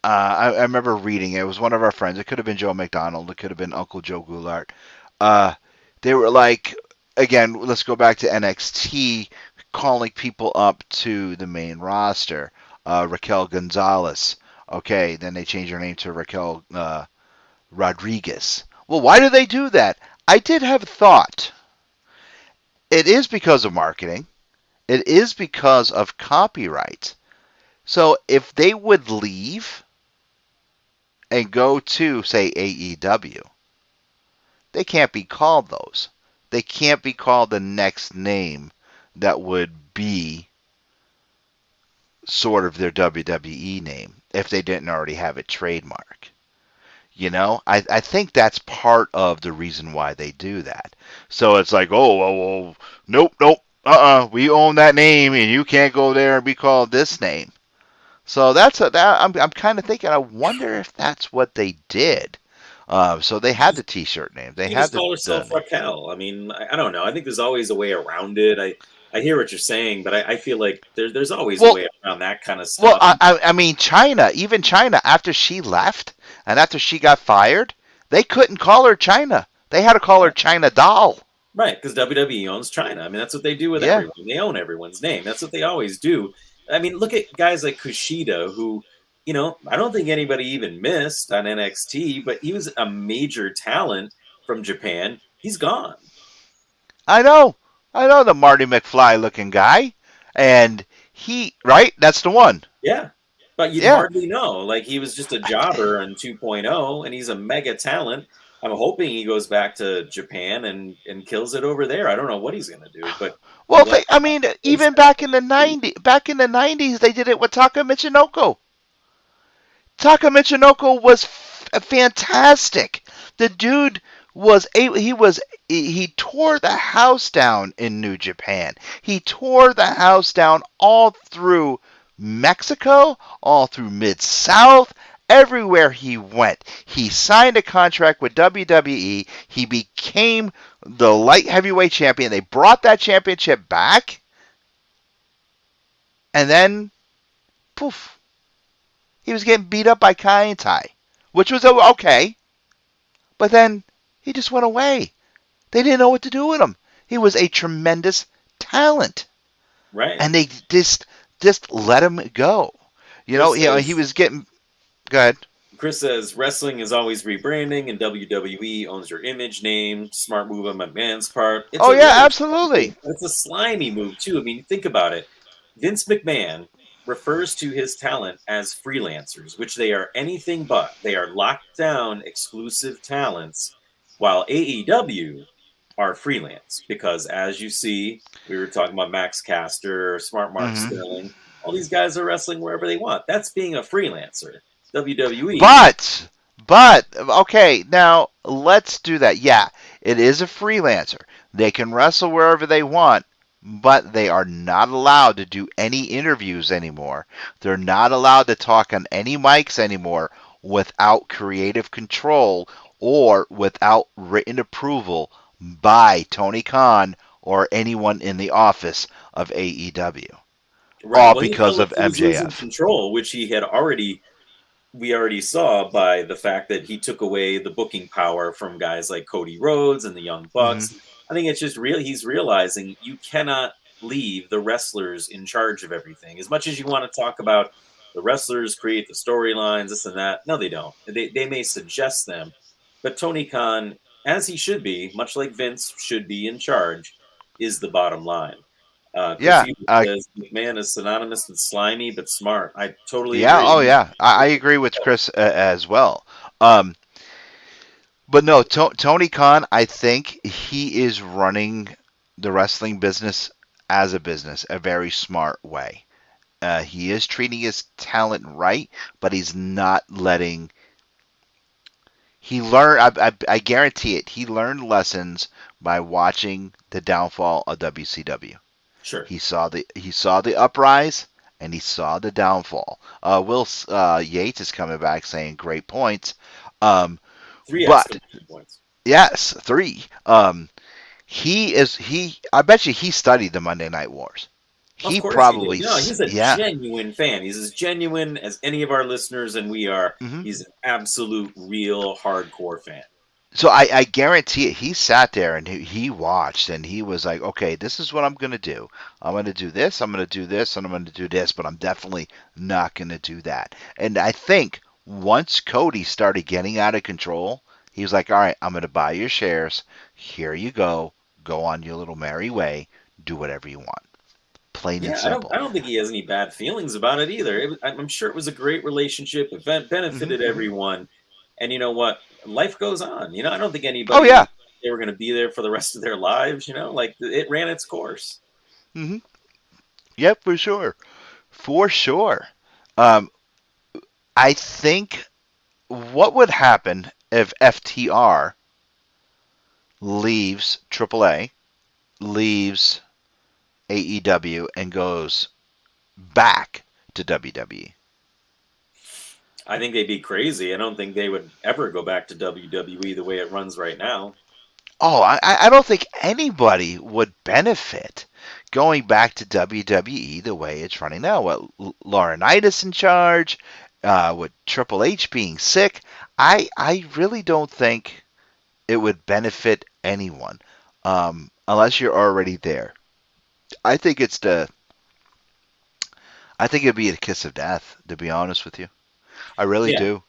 I remember reading it. It was one of our friends. It could have been Joe McDonald. It could have been Uncle Joe Goulart. They were like, again, let's go back to NXT, calling people up to the main roster. Raquel Gonzalez. Okay, then they changed her name to Raquel Rodriguez. Well, why do they do that? I did have a thought. It is because of marketing. It is because of copyright. So if they would leave and go to, say, AEW, they can't be called those. They can't be called the next name that would be sort of their WWE name if they didn't already have a trademark. I think that's part of the reason why they do that. So it's like, oh, well, nope, nope, we own that name, and you can't go there and be called this name. So I'm kind of thinking. I wonder if that's what they did. So they had the T-shirt name. They She had just called herself name. Raquel. I mean, I don't know. I think there's always a way around it. I hear what you're saying, but I feel like there's always a Well, way around that kind of well, stuff. I mean, even China, after she left and after she got fired, they couldn't call her China. They had to call her China Doll. Right, because WWE owns China. I mean, that's what they do with Yeah. everyone. They own everyone's name. That's what they always do. I mean, look at guys like Kushida, who, I don't think anybody even missed on NXT, but he was a major talent from Japan. He's gone. I know the Marty McFly looking guy, and right? That's the one. Yeah, but you'd hardly know. Like, he was just a jobber in 2.0, and he's a mega talent. I'm hoping he goes back to Japan and kills it over there. I don't know what he's going to do, but well, even back in the '90s, they did it with Taka Michinoku. Taka Michinoku was fantastic. The dude he tore the house down in New Japan. He tore the house down all through Mexico, all through Mid-South, everywhere he went. He signed a contract with WWE. He became the light heavyweight champion. They brought that championship back. And then, poof, he was getting beat up by Kai Tai, which was okay. But then he just went away. They didn't know what to do with him. He was a tremendous talent. Right. And they just let him go. He was getting... Go ahead. Chris says, wrestling is always rebranding, and WWE owns your image name. Smart move on McMahon's part. Absolutely. It's a slimy move, too. I mean, think about it. Vince McMahon refers to his talent as freelancers, which they are anything but. They are locked down exclusive talents, while AEW are freelance. Because as you see, we were talking about Max Caster, Smart Mark Sterling. All these guys are wrestling wherever they want. That's being a freelancer. WWE. But okay, now let's do that. Yeah, it is a freelancer. They can wrestle wherever they want, but they are not allowed to do any interviews anymore. They're not allowed to talk on any mics anymore without creative control or without written approval by Tony Khan or anyone in the office of AEW. Right. All because of MJF. Control, which we already saw by the fact that he took away the booking power from guys like Cody Rhodes and the Young Bucks. I think it's just he's realizing you cannot leave the wrestlers in charge of everything. As much as you want to talk about the wrestlers create the storylines, this and that, no, they don't. They may suggest them, but Tony Khan, as he should be, much like Vince should be in charge, is the bottom line. McMahon is synonymous with slimy but smart. I totally agree. Oh yeah, I agree with Chris as well. But no, Tony Khan, I think he is running the wrestling business as a business, a very smart way. He is treating his talent right, but he's not letting. He learned. I guarantee it. He learned lessons by watching the downfall of WCW. Sure. He saw the uprise and he saw the downfall. Will Yates is coming back saying great points. 3 exclamation points. Yes, 3. I bet you he studied the Monday Night Wars. He probably he did. No, he's a genuine fan. He's as genuine as any of our listeners, and we are. He's an absolute, real, hardcore fan. So I guarantee it. He sat there and he watched and he was like, okay, this is what I'm going to do. I'm going to do this, I'm going to do this, and I'm going to do this, but I'm definitely not going to do that. And I think once Cody started getting out of control, he was like, all right, I'm going to buy your shares. Here you go. Go on your little merry way. Do whatever you want. Plain and simple. I don't think he has any bad feelings about it either. I'm sure it was a great relationship. It benefited everyone. And you know what? Life goes on. I don't think anybody. Oh yeah. They were going to be there for the rest of their lives. Like it ran its course. Yep, for sure. I think what would happen if FTR leaves AAA, leaves AEW, and goes back to WWE? I think they'd be crazy. I don't think they would ever go back to WWE the way it runs right now. Oh, I don't think anybody would benefit going back to WWE the way it's running now. What, Laurinaitis in charge, with Triple H being sick, I really don't think it would benefit anyone, unless you're already there. I think I think it'd be a kiss of death, to be honest with you. I really Yeah, do.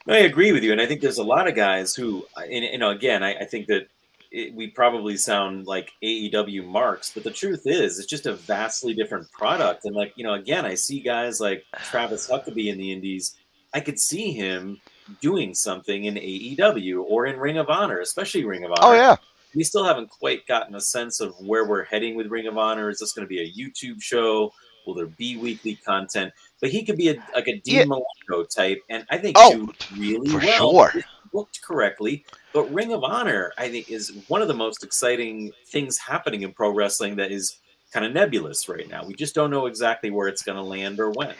I agree with you, and I think there's a lot of guys who, again, I think that we probably sound like AEW marks, but the truth is, it's just a vastly different product. And again, I see guys like Travis Huckabee in the Indies. I could see him doing something in AEW or in Ring of Honor, especially Ring of Oh Honor. yeah, We still haven't quite gotten a sense of where we're heading with Ring of Honor. Is this going to be a YouTube show? Will there be weekly content? But he could be like a yeah. Dean Malenko type, and I think Oh, do really for well sure. if booked correctly. But Ring of Honor, I think, is one of the most exciting things happening in pro wrestling that is kind of nebulous right now. We just don't know exactly where it's going to land or when.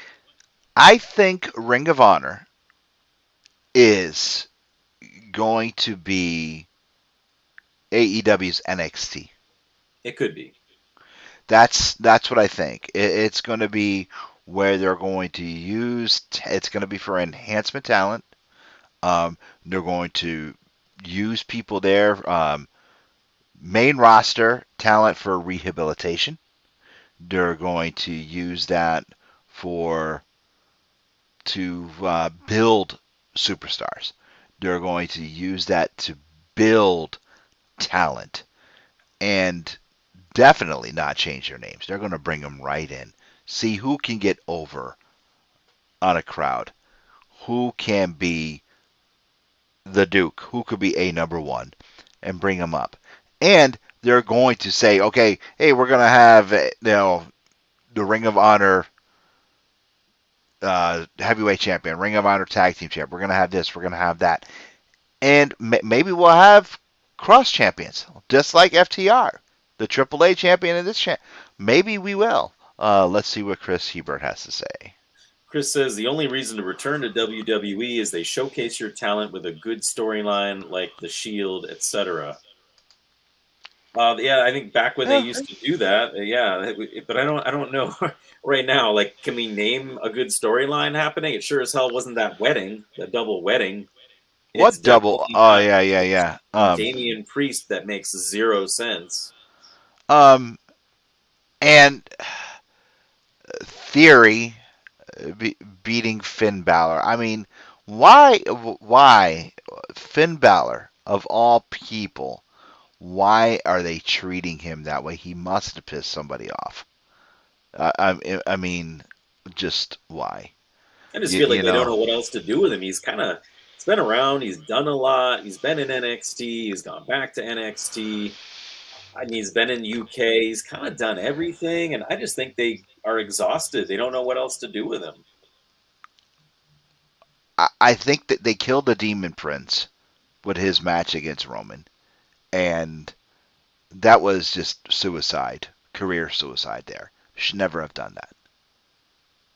I think Ring of Honor is going to be AEW's NXT. It could be. That's what I think. It's going to be where they're going to use. It's going to be for enhancement talent. They're going to use people there. Main roster talent for rehabilitation. They're going to use that for to build superstars. They're going to use that to build talent, and definitely not change their names. They're going to bring them right in. See who can get over on a crowd. Who can be the Duke? Who could be a number one? And bring them up. And they're going to say, okay, hey, we're going to have the Ring of Honor heavyweight champion, Ring of Honor tag team champ. We're going to have this. We're going to have that. And maybe we'll have cross champions, just like FTR, the AAA champion and this champ. Maybe we will. Let's see what Chris Hebert has to say. Chris says the only reason to return to WWE is they showcase your talent with a good storyline like The Shield, etc. Yeah, I think back when they used to do that, yeah, but I don't know right now. Like, can we name a good storyline happening? It sure as hell wasn't that wedding, the double wedding. It's What double? definitely Oh not yeah, yeah, yeah. Damian Priest. That makes zero sense. Um, and Theory beating Finn Balor. I mean, why Finn Balor of all people? Why are they treating him that way? He must have pissed somebody off. I mean, just why? I just You, feel like you they don't know know, what else to do with him. He's been around. He's done a lot. He's been in NXT. He's gone back to NXT. I mean, he's been in UK. He's kind of done everything, and I just think they are exhausted. They don't know what else to do with him. I think that they killed the Demon Prince with his match against Roman, and that was just suicide, career suicide. There should never have done that.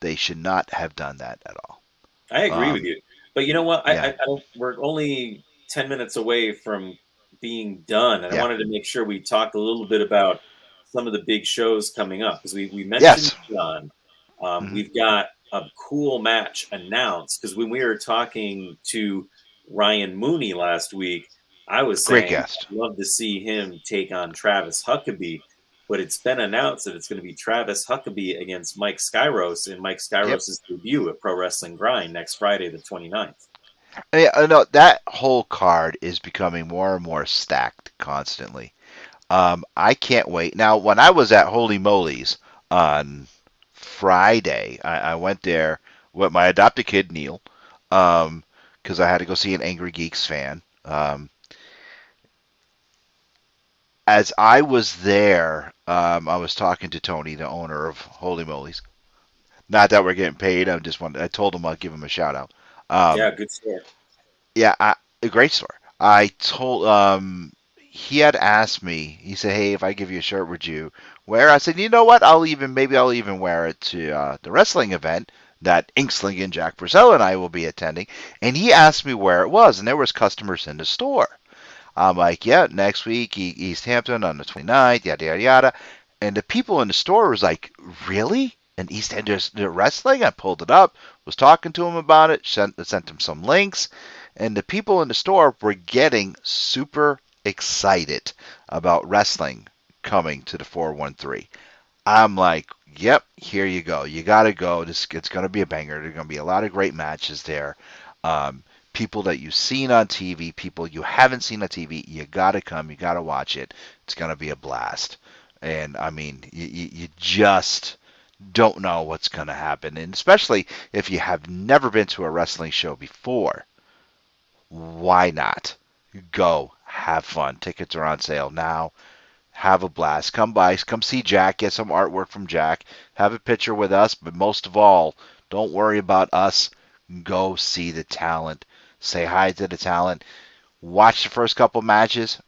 They should not have done that at all. I agree with Um, you, but you know what? yeah, I don't. We're only 10 minutes away from being done, and I yeah, wanted to make sure we talked a little bit about some of the big shows coming up because we mentioned yes, John. hmm We've got a cool match announced because when we were talking to Ryan Mooney last week, I was great saying guest. I'd love to see him take on Travis Huckabee, but it's been announced that it's going to be Travis Huckabee against Mike Skyros in Mike Yep. Skyros' debut at Pro Wrestling Grind next Friday, the 29th. Yeah, I know that whole card is becoming more and more stacked constantly. I can't wait. Now, when I was at Holy Moley's on Friday, I went there with my adopted kid Neil, because I had to go see an Angry Geeks fan. As I was there, I was talking to Tony, the owner of Holy Moley's. Not that we're getting paid. I told him I'd give him a shout out. Yeah, Um, good store. Yeah, a great store. I told he had asked me. He said, "Hey, if I give you a shirt, would you wear?" I said, "You know what? Maybe I'll even wear it to the wrestling event that Inksling and Jack Purcell and I will be attending." And he asked me where it was, and there was customers in the store. I'm like, "Yeah, next week, East Hampton on the 29th, yada yada yada." And the people in the store was like, "Really? And East Hampton's wrestling?" I pulled it up, was talking to him about it, sent him some links, and the people in the store were getting super excited about wrestling coming to the 413. I'm like, yep, here you go. You got to go. It's going to be a banger. There's going to be a lot of great matches there. People that you've seen on TV, people you haven't seen on TV, you got to come. You got to watch it. It's going to be a blast. And I mean, you just don't know what's going to happen. And especially if you have never been to a wrestling show before, why not? Go, have fun. Tickets are on sale now. Have a blast. Come by, come see Jack, get some artwork from Jack, have a picture with us, but most of all, don't worry about us. Go see the talent. Say hi to the talent. Watch the first couple matches.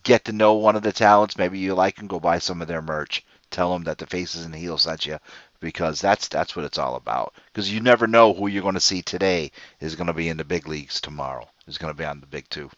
Get to know one of the talents. Maybe you like them. Go buy some of their merch. Tell them that the faces and heels sent you, because that's what it's all about. Because you never know who you're going to see today is going to be in the big leagues tomorrow. Is going to be on the big two.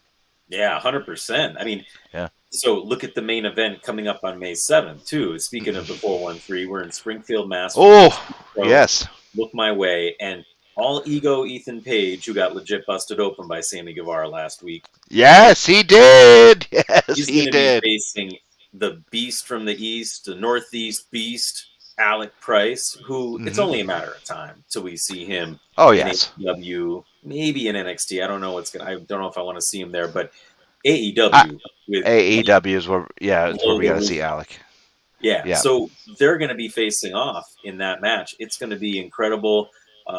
Yeah, 100%. I mean, Yeah. So look at the main event coming up on May 7th, too. Speaking of the 413, we're in Springfield, Mass. Oh, So yes. Look my way. And all ego Ethan Page, who got legit busted open by Sammy Guevara last week. Yes, he did. Yes, He's he going to did. be facing the beast from the East, the Northeast beast, Alec Price, who it's only a matter of time till we see him Oh, in yes. AEW, maybe in NXT. I don't know I don't know if I want to see him there, but AEW with AEW is where, it's where below we the got to roof. see Alec. Yeah, Yeah. so they're going to be facing off in that match. It's going to be incredible.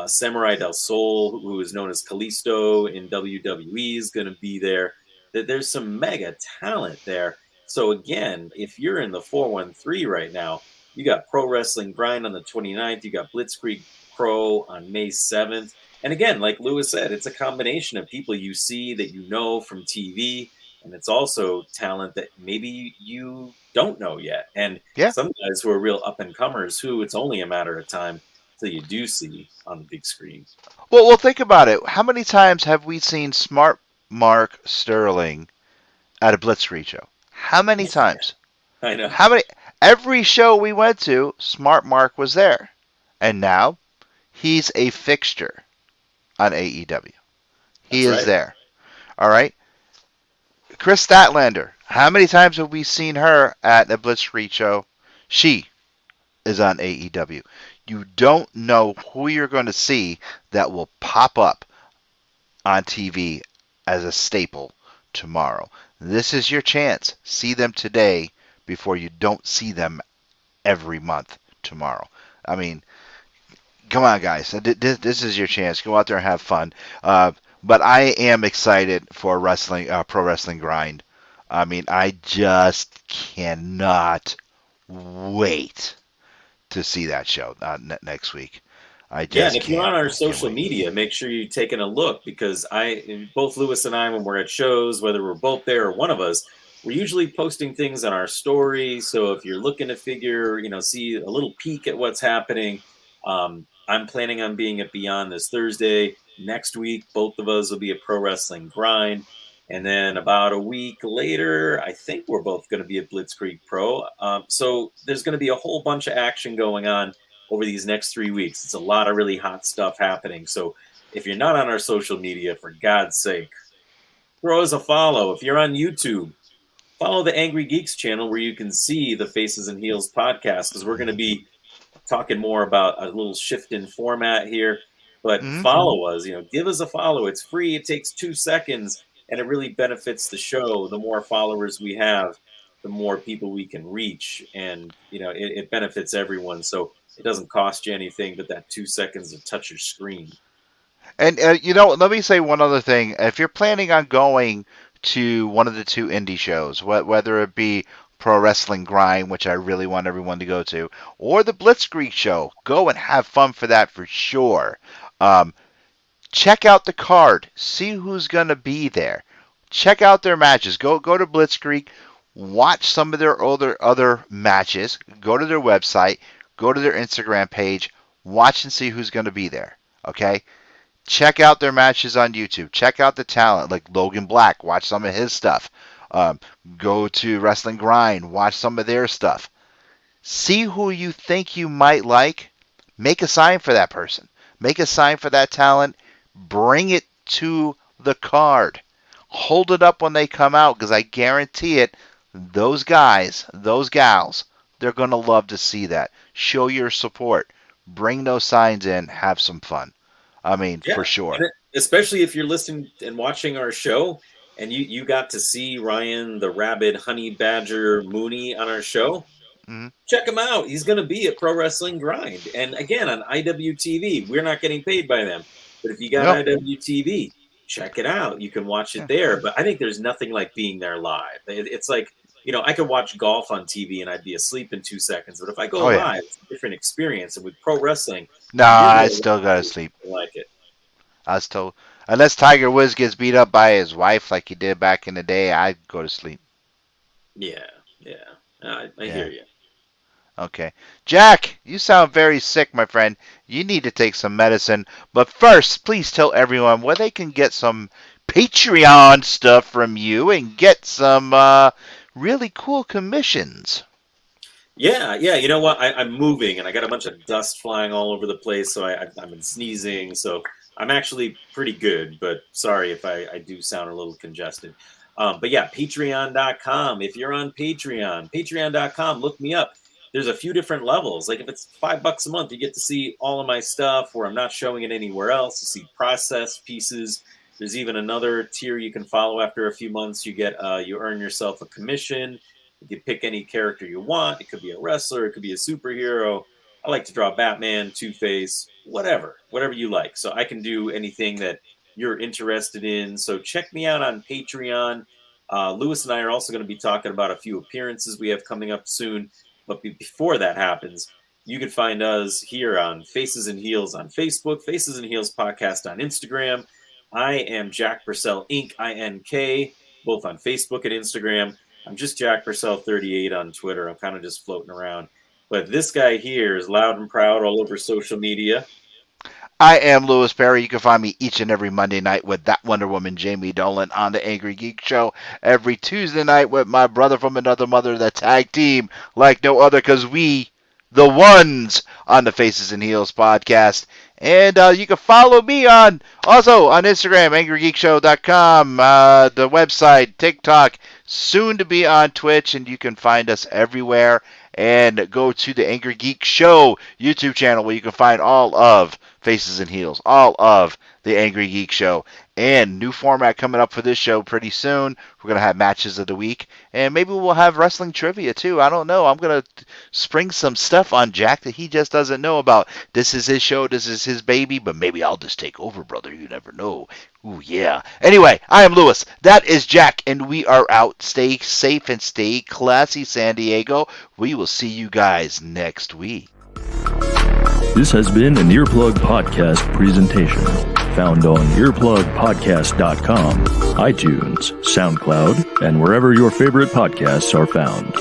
Samurai Del Sol, who is known as Kalisto in WWE, is going to be there. There's some mega talent there. So again, if you're in the 413 right now, you got Pro Wrestling Grind on the 29th. You got Blitzkrieg Pro on May 7th. And again, like Lewis said, it's a combination of people you see that you know from TV, and it's also talent that maybe you don't know yet. And Yeah. some guys who are real up and comers who it's only a matter of time till you do see on the big screen. Well, think about it. How many times have we seen Smart Mark Sterling at a Blitzkrieg show? How many times? I know. How many? Every show we went to, Smart Mark was there. And now he's a fixture on AEW. He That's is right. there. All right. Chris Statlander. How many times have we seen her at a Blitzkrieg show? She is on AEW. You don't know who you're going to see that will pop up on TV as a staple tomorrow. This is your chance. See them today before you don't see them every month tomorrow. I mean, come on, guys. This is your chance. Go out there and have fun. But I am excited for wrestling, Pro Wrestling Grind. I mean, I just cannot wait to see that show next week. I just And if can't. you're on our can't social wait. media, make sure you're taking a look, because both Lewis and I, when we're at shows, whether we're both there or one of us, we're usually posting things on our story. So if you're looking to see a little peek at what's happening, I'm planning on being at Beyond this Thursday. Next week, both of us will be at Pro Wrestling Grind. And then about a week later, I think we're both going to be at Blitzkrieg Pro. So there's going to be a whole bunch of action going on over these next 3 weeks. It's a lot of really hot stuff happening. So if you're not on our social media, for God's sake, throw us a follow. If you're on YouTube, follow the Angry Geeks channel, where you can see the Faces and Heels podcast, because we're going to be talking more about a little shift in format here. But follow us, give us a follow. It's free. It takes 2 seconds, and it really benefits the show. The more followers we have, the more people we can reach, and it benefits everyone. So it doesn't cost you anything but that 2 seconds to touch your screen. And let me say one other thing. If you're planning on going to one of the 2 indie shows, whether it be Pro Wrestling Grind, which I really want everyone to go to, or the Blitzkrieg show, go and have fun for that for sure. check out the card. See who's going to be there. Check out their matches. Go to Blitzkrieg. Watch some of their other matches. Go to their website. Go to their Instagram page. Watch and see who's going to be there. Okay? Check out their matches on YouTube. Check out the talent like Logan Black. Watch some of his stuff. Go to Wrestling Grind. Watch some of their stuff. See who you think you might like. Make a sign for that person. Make a sign for that talent. Bring it to the card. Hold it up when they come out, because I guarantee it, those guys, those gals, they're going to love to see that. Show your support. Bring those signs in. Have some fun. I mean, for sure. Especially if you're listening and watching our show, and you got to see Ryan the Rabid Honey Badger Mooney on our show. Mm-hmm. Check him out. He's going to be at Pro Wrestling Grind. And again, on IWTV. We're not getting paid by them. But if you got IWTV, check it out. You can watch it there. But I think there's nothing like being there live. It's like, I could watch golf on TV and I'd be asleep in 2 seconds. But if I go live, it's a different experience. And with pro wrestling, I still got to sleep. I like it. I was told, unless Tiger Woods gets beat up by his wife like he did back in the day, I'd go to sleep. Yeah. I hear you. Okay. Jack, you sound very sick, my friend. You need to take some medicine. But first, please tell everyone where they can get some Patreon stuff from you and get some really cool commissions. Yeah. You know what? I'm moving, and I got a bunch of dust flying all over the place, so I've been sneezing. So I'm actually pretty good, but sorry if I do sound a little congested. But yeah, Patreon.com. If you're on Patreon.com, look me up. There's a few different levels. Like if it's $5 a month, you get to see all of my stuff where I'm not showing it anywhere else. You see process pieces. There's even another tier you can follow after a few months. You get you earn yourself a commission. You can pick any character you want. It could be a wrestler. It could be a superhero. I like to draw Batman, Two-Face, whatever you like. So I can do anything that you're interested in. So check me out on Patreon. Lewis and I are also going to be talking about a few appearances we have coming up soon. But before that happens, you can find us here on Faces and Heels on Facebook, Faces and Heels Podcast on Instagram. I am Jack Purcell Inc. INK, both on Facebook and Instagram. I'm just Jack Purcell 38 on Twitter. I'm kind of just floating around. But this guy here is loud and proud all over social media. I am Louis Perry. You can find me each and every Monday night with that Wonder Woman, Jamie Dolan, on the Angry Geek Show. Every Tuesday night with my brother from another mother, the tag team like no other, because we, the ones, on the Faces and Heels podcast. And you can follow me also on Instagram, angrygeekshow.com, the website, TikTok, soon to be on Twitch, and you can find us everywhere. And go to the Angry Geek Show YouTube channel where you can find all of Faces and Heels, all of the Angry Geek Show. And new format coming up for this show pretty soon. We're going to have matches of the week. And maybe we'll have wrestling trivia too. I don't know. I'm going to spring some stuff on Jack that he just doesn't know about. This is his show. This is his baby. But maybe I'll just take over, brother. You never know. Ooh, yeah. Anyway, I am Lewis. That is Jack. And we are out. Stay safe and stay classy, San Diego. We will see you guys next week. This has been an Earplug Podcast presentation. Found on earplugpod-cast.com, iTunes, SoundCloud, and wherever your favorite podcasts are found.